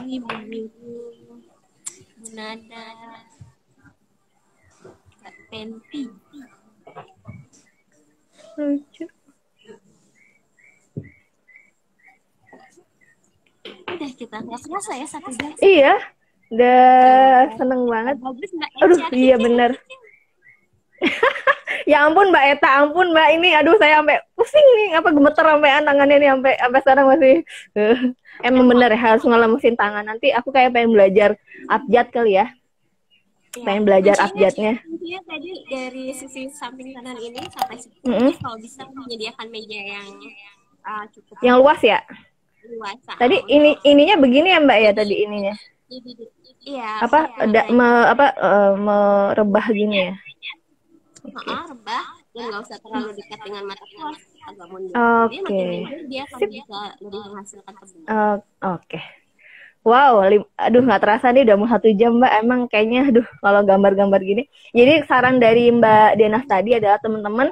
Ini begitu. Bunada. Penti. Lucu. Udah kita nggak kerasa ya 1 jam. Iya, udah seneng banget. Bagus Mbak Eca. Aduh, iya bener. Ya ampun Mbak Eta, ampun Mbak ini, aduh saya sampai pusing nih, apa gemeter sampean tangannya nih sampai sekarang masih. Emang bener ya harus ngelemesin tangan. Nanti aku kayak pengen belajar abjad kali ya. Pengen belajar abjadnya. Kuncinya tadi dari sisi samping kanan ini sampai sini, kalau bisa menyediakan meja yang cukup. Yang luas ya. Luas. Tadi ininya begini ya Mbak ya tadi ininya. Iya. Apa merebah gini ya. Rebah dan nggak usah terlalu dekat dengan mata kelas, agak mundur. Jadi makin mundur dia akan bisa lebih menghasilkan tebu. Oke. Wow, aduh nggak terasa nih udah mau 1 jam Mbak. Emang kayaknya aduh kalau gambar-gambar gini. Jadi saran dari Mbak Denas tadi adalah teman-teman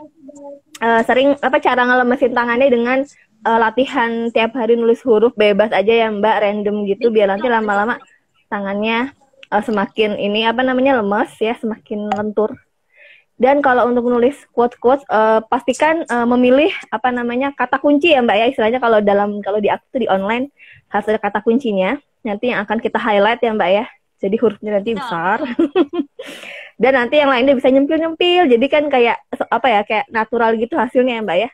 sering cara ngelemesin tangannya dengan latihan tiap hari nulis huruf bebas aja ya Mbak, random gitu biar nanti lama-lama tangannya semakin lemes ya, semakin lentur. Dan kalau untuk menulis quotes pastikan memilih kata kunci ya Mbak ya, istilahnya kalau di aku tuh di online harus ada kata kuncinya nanti yang akan kita highlight ya Mbak ya, jadi hurufnya nanti besar. Dan nanti yang lainnya bisa nyempil jadi kan kayak kayak natural gitu hasilnya ya Mbak ya.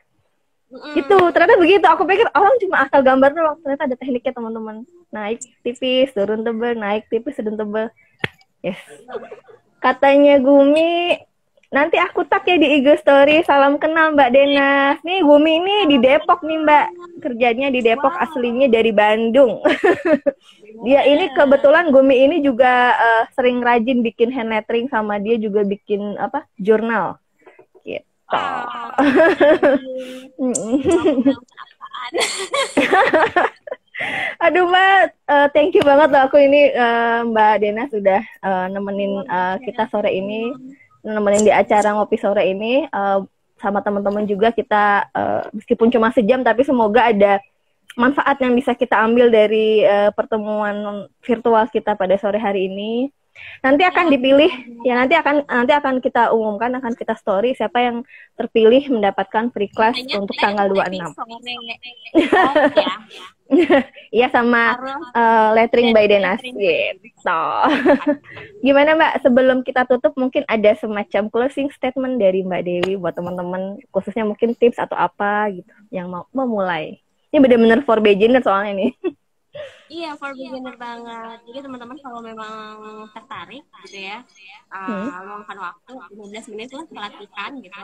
Gitu, ternyata begitu. Aku pikir orang cuma asal gambar doang, ternyata ada tekniknya teman-teman. Naik tipis, turun tebal, naik tipis, turun tebal. Yes. Katanya Gumi, nanti aku tag ya di IG story, salam kenal Mbak Denas. Nih Gumi ini di Depok nih Mbak, kerjanya di Depok, aslinya dari Bandung. Dia ini kebetulan Gumi ini juga sering rajin bikin hand lettering, sama dia juga bikin jurnal. Gitu. Aduh Mbak, thank you banget loh aku ini Mbak Dena sudah nemenin kita sore ini, nemenin di acara ngopi sore ini sama teman-teman juga. Kita meskipun cuma sejam tapi semoga ada manfaat yang bisa kita ambil dari pertemuan virtual kita pada sore hari ini. Nanti akan dipilih ya, nanti akan kita umumkan, akan kita story siapa yang terpilih mendapatkan free class untuk tanggal 26. Iya sama lettering by Denas gitu. Gimana Mbak, sebelum kita tutup mungkin ada semacam closing statement dari Mbak Dewi buat teman-teman, khususnya mungkin tips atau apa gitu yang mau memulai. Ini benar-benar for beginner soalnya nih. Iya, for beginner banget. Jadi teman-teman kalau memang tertarik gitu ya, Hmm. luangkan waktu 15 menit lah pelatihan gitu.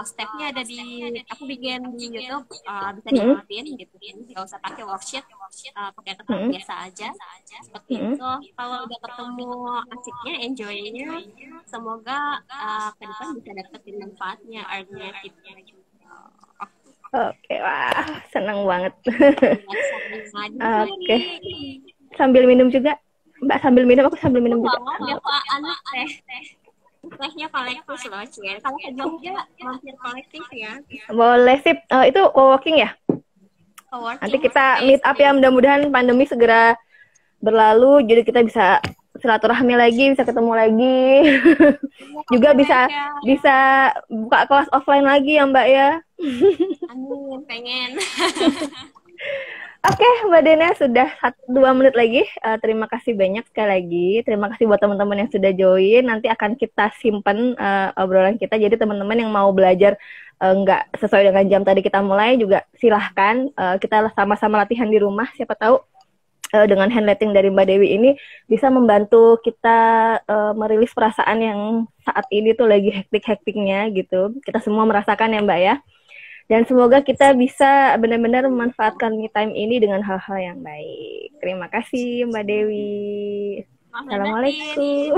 Stepnya ada di, aku bikin di YouTube, bisa Hmm. diikutin gitu. Jadi nggak usah pakai worksheet, pakai kertas Hmm. biasa aja. Seperti Hmm. itu. Kalau udah ketemu asiknya, enjoy-nya, semoga ke depan bisa dapetin manfaatnya, earn-nya, tipnya gitu. Oke, wah, senang banget. Sangat Oke, dicuri. sambil minum juga. Mbak sambil minum, aku sambil minum juga. Banget ya Pak Anu teh. Tehnya kolektif loh, Cien. Kalau ke Jogja mampir kolektif ya. Boleh sip. Itu co-working ya? Nanti Co-working kita meet space. up ya, mudah-mudahan pandemi segera berlalu, jadi kita bisa silaturahmi lagi, bisa ketemu lagi. Juga bisa Ya. bisa buka kelas offline lagi ya Mbak ya. Amin, pengen. Oke, Mbak Dena sudah 2 menit lagi. Terima kasih banyak sekali lagi. Terima kasih buat teman-teman yang sudah join. Nanti akan kita simpen obrolan kita. Jadi teman-teman yang mau belajar nggak sesuai dengan jam tadi kita mulai juga silahkan. Kita sama-sama latihan di rumah. Siapa tahu dengan handwriting dari Mbak Dewi ini bisa membantu kita merilis perasaan yang saat ini tuh lagi hektik-hektiknya gitu. Kita semua merasakan ya Mbak ya. Dan semoga kita bisa benar-benar memanfaatkan me time ini dengan hal-hal yang baik. Terima kasih Mbak Dewi. Assalamualaikum.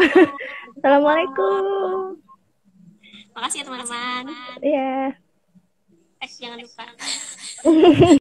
Assalamualaikum. Makasih ya teman-teman. Iya. Jangan lupa.